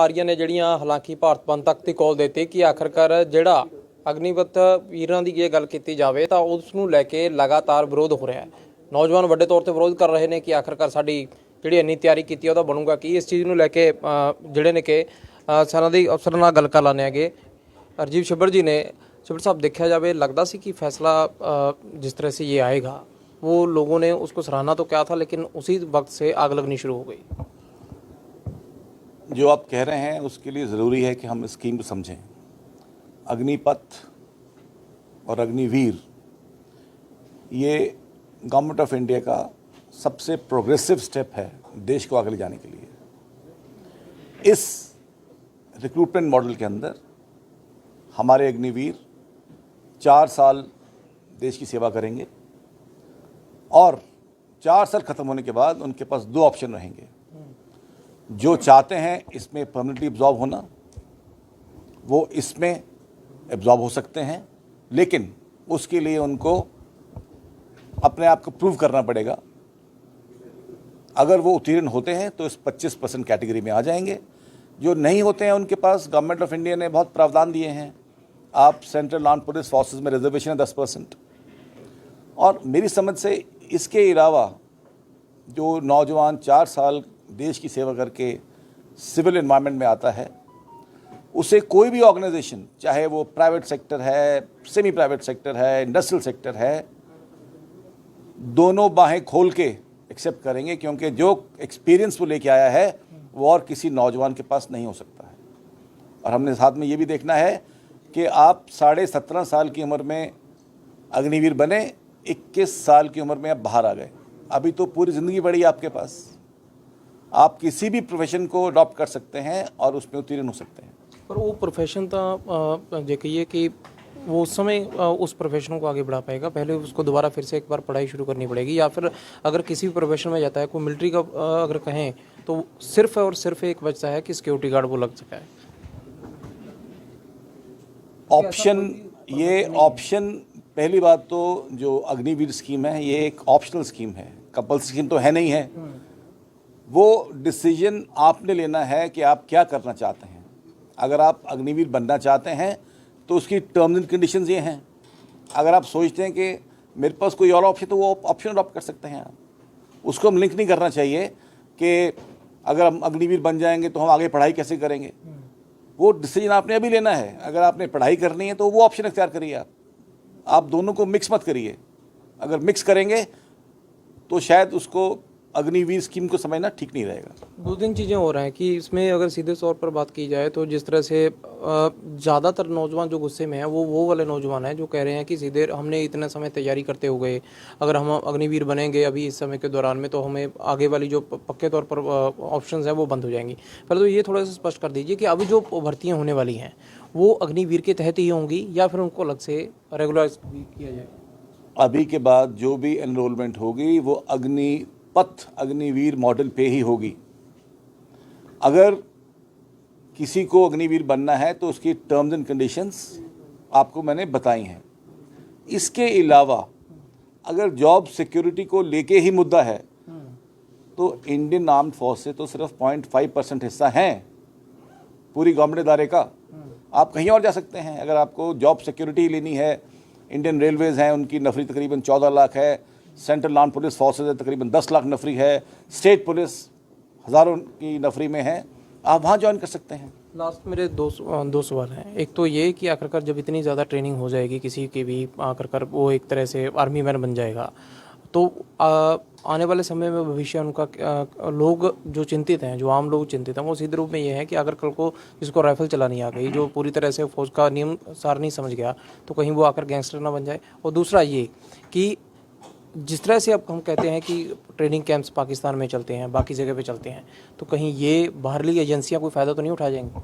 ਰਹੀਆਂ ਨੇ ਜਿਹੜੀਆਂ ਹਾਲਾਂਕਿ ਭਾਰਤ ਬੰਦ ਤੱਕ ਦੀ ਕਾਲ ਦਿੱਤੀ ਕਿ ਆਖਰਕਾਰ ਜਿਹੜਾ ਅਗਨੀਵਤ ਵੀਰਾਂ ਦੀ ਜੇ ਗੱਲ ਕੀਤੀ ਜਾਵੇ ਤਾਂ ਉਸ ਨੂੰ ਲੈ ਕੇ ਲਗਾਤਾਰ ਵਿਰੋਧ ਹੋ ਰਿਹਾ ਹੈ। ਨੌਜਵਾਨ ਵੱਡੇ ਤੌਰ ਤੇ ਵਿਰੋਧ ਕਰ ਰਹੇ ਨੇ ਕਿ ਆਖਰਕਾਰ ਸਾਡੀ ਜਿਹੜੀ ਇੰਨੀ ਤਿਆਰੀ ਕੀਤੀ ਉਹਦਾ ਬਣੂਗਾ ਕੀ। ਇਸ ਚੀਜ਼ ਨੂੰ ਲੈ ਕੇ ਜਿਹੜੇ ਨੇ ਕਿ ਸਾਰਿਆਂ ਦੇ ਅਫਸਰਾਂ ਨਾਲ ਗੱਲ ਕਰ ਲਾਣੇ ਹੈਗੇ। राजीव छब्बर जी ने छब्बर साहब देखा जाए लगता सी कि फैसला जिस तरह से ये आएगा वो लोगों ने उसको सराहना तो क्या था, लेकिन उसी वक्त से आग लगनी शुरू हो गई। जो आप कह रहे हैं उसके लिए ज़रूरी है कि हम स्कीम को समझें। अग्निपथ और अग्निवीर ये गवर्नमेंट ऑफ इंडिया का सबसे प्रोग्रेसिव स्टेप है देश को आगे ले जाने के लिए। इस रिक्रूटमेंट मॉडल के अंदर हमारे अग्निवीर 4 साल देश की सेवा करेंगे और 4 साल ख़त्म होने के बाद उनके पास 2 ऑप्शन रहेंगे। जो चाहते हैं इसमें परमानेंटली एब्जॉर्ब होना वो इसमें एब्जॉर्ब हो सकते हैं, लेकिन उसके लिए उनको अपने आप को प्रूव करना पड़ेगा। अगर वो उत्तीर्ण होते हैं तो इस 25% कैटेगरी में आ जाएंगे। जो नहीं होते हैं उनके पास गवर्नमेंट ऑफ इंडिया ने बहुत प्रावधान दिए हैं। आप सेंट्रल आर्म्ड पुलिस फोर्सेस में रिजर्वेशन है 10%। और मेरी समझ से इसके अलावा जो नौजवान 4 साल देश की सेवा करके सिविल एनवायरनमेंट में आता है उसे कोई भी ऑर्गेनाइजेशन, चाहे वो प्राइवेट सेक्टर है, सेमी प्राइवेट सेक्टर है, इंडस्ट्रियल सेक्टर है, दोनों बाहें खोल के एक्सेप्ट करेंगे, क्योंकि जो एक्सपीरियंस वो लेके आया है वो और किसी नौजवान के पास नहीं हो सकता है। और हमने साथ में ये भी देखना है कि आप 17.5 साल की उम्र में अग्निवीर बने, 21 साल की उम्र में आप बाहर आ गए, अभी तो पूरी ज़िंदगी पड़ी आपके पास। आप किसी भी प्रोफेशन को अडॉप्ट कर सकते हैं और उसमें उत्तीर्ण हो सकते हैं। पर वो प्रोफेशन तो जे कहिए कि वो उस समय उस प्रोफेशन को आगे बढ़ा पाएगा, पहले उसको दोबारा फिर से एक बार पढ़ाई शुरू करनी पड़ेगी। या फिर अगर किसी भी प्रोफेशन में जाता है, कोई मिलिट्री का अगर कहें तो सिर्फ और सिर्फ एक बचता है कि सिक्योरिटी गार्ड वो लग सका है। ऑप्शन पहली बात तो जो अग्निवीर स्कीम है ये एक ऑप्शनल स्कीम है, कंपल्सरी स्कीम तो है नहीं है। वो डिसीजन आपने लेना है कि आप क्या करना चाहते हैं। अगर आप अग्निवीर बनना चाहते हैं तो उसकी टर्म्स एंड कंडीशंस ये हैं। अगर आप सोचते हैं कि मेरे पास कोई और ऑप्शन, तो वो ऑप्शन अडॉप्ट कर सकते हैं आप। उसको हम लिंक नहीं करना चाहिए कि अगर हम अग्निवीर बन जाएंगे तो हम आगे पढ़ाई कैसे करेंगे। वो डिसीजन आपने अभी लेना है। अगर आपने पढ़ाई करनी है तो वो ऑप्शन इख्तियार करिए। आप दोनों को मिक्स मत करिए। अगर मिक्स करेंगे तो शायद उसको अग्निवीर स्कीम को समझना ठीक नहीं रहेगा। 2-3 चीज़ें हो रहा हैं कि इसमें अगर सीधे तौर पर बात की जाए तो जिस तरह से ज़्यादातर नौजवान जो गुस्से में हैं वो वाले नौजवान हैं जो कह रहे हैं कि सीधे हमने इतना समय तैयारी करते हुए अगर हम अग्निवीर बनेंगे अभी इस समय के दौरान में तो हमें आगे वाली जो पक्के तौर पर ऑप्शंस हैं वो बंद हो जाएंगी। पहले तो ये थोड़ा सा स्पष्ट कर दीजिए कि अभी जो भर्तियाँ होने वाली हैं वो अग्निवीर के तहत ही होंगी या फिर उनको अलग से रेगुलराइज किया जाए। अभी के बाद जो भी एनरोलमेंट होगी वो अग्निपथ अग्निवीर मॉडल पे ही होगी। अगर किसी को अग्निवीर बनना है तो उसकी टर्म्स एंड कंडीशंस आपको मैंने बताई हैं। इसके अलावा अगर जॉब सिक्योरिटी को लेके ही मुद्दा है तो इंडियन आर्म्ड फोर्स से तो सिर्फ 0.5% हिस्सा है पूरी गवर्नमेंट इदारे का। आप कहीं और जा सकते हैं। अगर आपको जॉब सिक्योरिटी लेनी है, इंडियन रेलवेज़ हैं, उनकी नफरी तकरीबन 14 लाख है, सेंट्रल आर्म्ड पुलिस फोर्सेज है तकरीबन 10 लाख नफरी है, स्टेट पुलिस हज़ारों की नफरी में है, आप वहाँ ज्वाइन कर सकते हैं। लास्ट मेरे दो सवाल हैं। एक तो ये कि आखिरकार जब इतनी ज़्यादा ट्रेनिंग हो जाएगी किसी की भी, आखिरकार वो एक तरह से आर्मी मैन बन जाएगा तो आने वाले समय में भविष्य उनका लोग जो चिंतित हैं, जो आम लोग चिंतित हैं, वो सीधे रूप में ये है कि अगर कल को जिसको राइफल चलानी आ गई, जो पूरी तरह से फौज का नियम सार नहीं समझ गया, तो कहीं वो आकर गैंगस्टर ना बन जाए। और दूसरा ये कि जिस तरह से अब हम कहते हैं कि ट्रेनिंग कैंप्स पाकिस्तान में चलते हैं, बाकी जगह पे चलते हैं, तो कहीं ये बाहरली एजेंसियां कोई फ़ायदा तो नहीं उठा जाएंगी।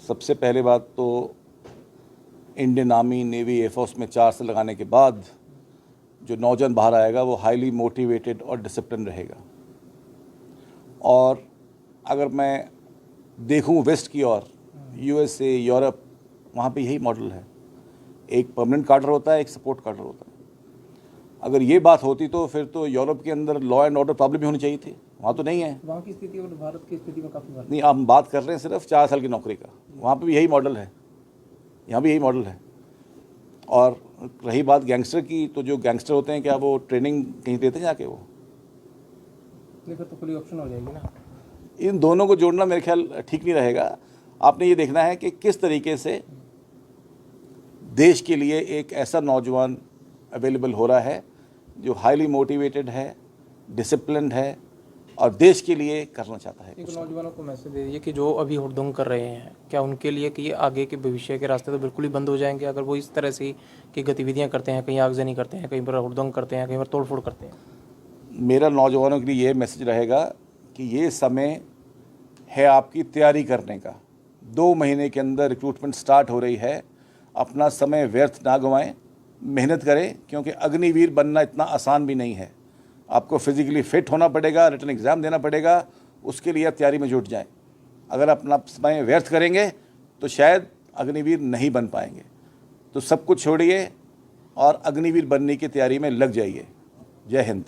सबसे पहले बात तो इंडियन आर्मी, नेवी, एयरफोर्स में 4 साल लगाने के बाद जो नौजवान बाहर आएगा वो हाईली मोटिवेटेड और डिसिप्लिन रहेगा। और अगर मैं देखूं वेस्ट की ओर, यूएसए, यूरोप, वहाँ पे यही मॉडल है। एक परमानेंट कार्डर होता है, एक सपोर्ट कार्डर होता है। अगर ये बात होती तो फिर तो यूरोप के अंदर लॉ एंड ऑर्डर प्रॉब्लम भी होनी चाहिए थी। वहाँ तो नहीं है। वहाँ की स्थिति और भारत की स्थिति में काफ़ी फर्क नहीं, हम बात कर रहे हैं सिर्फ 4 साल की नौकरी का, वहाँ पे भी यही मॉडल है, यहाँ भी यही मॉडल है। और रही बात गैंगस्टर की, तो जो गैंगस्टर होते हैं क्या वो ट्रेनिंग कहीं देते हैं जाके? वो नहीं, फिर तो खुली ऑप्शन हो जाएगी ना। इन दोनों को जोड़ना मेरे ख्याल ठीक नहीं रहेगा। आपने ये देखना है कि किस तरीके से देश के लिए एक ऐसा नौजवान अवेलेबल हो रहा है जो हाईली मोटिवेटेड है, डिसिप्लिन्ड है और देश के लिए करना चाहता है। एक नौजवानों को मैसेज दे दीजिए कि जो अभी हुड़दंग कर रहे हैं, क्या उनके लिए कि आगे के भविष्य के रास्ते तो बिल्कुल ही बंद हो जाएंगे अगर वो इस तरह से की गतिविधियां करते हैं, कहीं आगजनी करते हैं, कहीं पर हुड़दंग करते हैं, कहीं पर तोड़फोड़ करते हैं? मेरा नौजवानों के लिए ये मैसेज रहेगा कि ये समय है आपकी तैयारी करने का। 2 महीने के अंदर रिक्रूटमेंट स्टार्ट हो रही है। अपना समय व्यर्थ ना गंवाएं, मेहनत करें, क्योंकि अग्निवीर बनना इतना आसान भी नहीं है। आपको फिजिकली फिट होना पड़ेगा, रिटन एग्ज़ाम देना पड़ेगा, उसके लिए आप तैयारी में जुट जाएं। अगर अपना समय व्यर्थ करेंगे तो शायद अग्निवीर नहीं बन पाएंगे। तो सब कुछ छोड़िए और अग्निवीर बनने की तैयारी में लग जाइए। जय हिंद।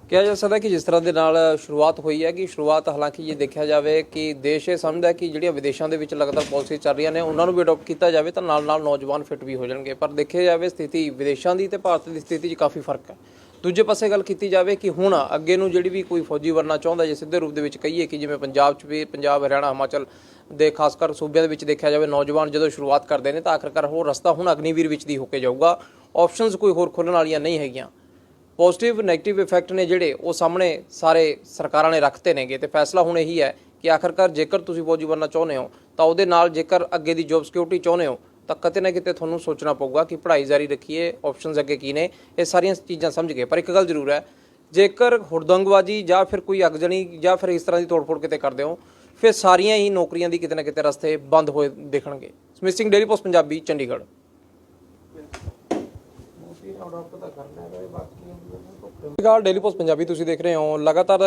ਕਿਹਾ ਜਾ ਸਕਦਾ ਕਿ ਜਿਸ ਤਰ੍ਹਾਂ ਦੇ ਨਾਲ ਸ਼ੁਰੂਆਤ ਹੋਈ ਹੈ ਕਿ ਸ਼ੁਰੂਆਤ ਹਾਲਾਂਕਿ ਜੇ ਦੇਖਿਆ ਜਾਵੇ ਕਿ ਦੇਸ਼ ਇਹ ਸਮਝਦਾ ਕਿ ਜਿਹੜੀਆਂ ਵਿਦੇਸ਼ਾਂ ਦੇ ਵਿੱਚ ਲਗਾਤਾਰ ਪਾਲਿਸੀ ਚੱਲ ਰਹੀਆਂ ਨੇ ਉਹਨਾਂ ਨੂੰ ਵੀ ਅਡਾਪਟ ਕੀਤਾ ਜਾਵੇ ਤਾਂ ਨਾਲ ਨੌਜਵਾਨ ਫਿੱਟ ਵੀ ਹੋ ਜਾਣਗੇ। ਪਰ ਦੇਖਿਆ ਜਾਵੇ ਸਥਿਤੀ ਵਿਦੇਸ਼ਾਂ ਦੀ ਤੇ ਭਾਰਤ ਦੀ ਸਥਿਤੀ 'ਚ ਕਾਫੀ ਫਰਕ ਹੈ। ਦੂਜੇ ਪਾਸੇ ਗੱਲ ਕੀਤੀ ਜਾਵੇ ਕਿ ਹੁਣ ਅੱਗੇ ਨੂੰ ਜਿਹੜੀ ਵੀ ਕੋਈ ਫੌਜੀ ਬਣਨਾ ਚਾਹੁੰਦਾ, ਜੇ ਸਿੱਧੇ ਰੂਪ ਦੇ ਵਿੱਚ ਕਹੀਏ ਕਿ ਜਿਵੇਂ ਪੰਜਾਬ 'ਚ ਵੀ, ਪੰਜਾਬ, ਹਰਿਆਣਾ, ਹਿਮਾਚਲ ਦੇ ਖਾਸ ਕਰ ਸੂਬਿਆਂ ਦੇ ਵਿੱਚ ਦੇਖਿਆ ਜਾਵੇ ਨੌਜਵਾਨ ਜਦੋਂ ਸ਼ੁਰੂਆਤ ਕਰਦੇ ਨੇ ਤਾਂ ਆਖਰਕਾਰ ਉਹ ਰਸਤਾ ਹੁਣ ਅਗਨੀਵੀਰ ਵਿੱਚ ਦੀ ਹੋ ਕੇ ਜਾਊਗਾ। ਆਪਸ਼ਨਸ ਕੋਈ ਹੋਰ ਖੁੱਲ੍ਹਣ ਵਾਲੀਆਂ ਨਹੀਂ ਹੈਗੀਆਂ। ਪੋਜ਼ਿਟਿਵ ਨੈਗੇਟਿਵ ਇਫੈਕਟ ਨੇ ਜਿਹੜੇ ਉਹ ਸਾਹਮਣੇ ਸਾਰੇ ਸਰਕਾਰਾਂ ਨੇ ਰੱਖਤੇ ਨੇਗੇ ਤੇ ਫੈਸਲਾ ਹੁਣ ਇਹੀ ਹੈ ਕਿ ਆਖਰਕਾਰ ਜੇਕਰ ਤੁਸੀਂ ਫੌਜੀ ਬਣਨਾ ਚਾਹੁੰਦੇ ਹੋ ਤਾਂ ਉਹਦੇ ਨਾਲ ਜੇਕਰ ਅੱਗੇ ਦੀ ਜੋਬ ਸਿਕਿਉਰਿਟੀ ਚਾਹੁੰਦੇ ਹੋ ਤਾਂ ਕਿਤੇ ਨਾ ਕਿਤੇ ਤੁਹਾਨੂੰ ਸੋਚਣਾ ਪਊਗਾ ਕਿ ਪੜ੍ਹਾਈ ਜਾਰੀ ਰੱਖੀਏ, ਆਪਸ਼ਨਸ ਅੱਗੇ ਕੀ ਨੇ, ਇਹ ਸਾਰੀਆਂ ਚੀਜ਼ਾਂ ਸਮਝ ਕੇ। ਪਰ ਇੱਕ ਗੱਲ ਜ਼ਰੂਰ ਹੈ, ਜੇਕਰ ਹੁੜਦੰਗਬਾਜ਼ੀ ਜਾਂ ਫਿਰ ਕੋਈ ਅਗਜਣੀ ਜਾਂ ਫਿਰ ਇਸ ਤਰ੍ਹਾਂ ਦੀ ਤੋੜਫੋੜ ਕਿਤੇ ਕਰਦੇ ਹੋ ਫਿਰ ਸਾਰੀਆਂ ਹੀ ਨੌਕਰੀਆਂ ਦੀ ਕਿਤੇ ਨਾ ਕਿਤੇ ਰਸਤੇ ਬੰਦ ਹੋਏ ਦੇਖਣਗੇ। Smith Singh, daily post Punjabi, Chandigarh. Daily post Punjabi ਤੁਸੀਂ ਦੇਖ ਰਹੇ ਹੋ। ਲਗਾਤਾਰ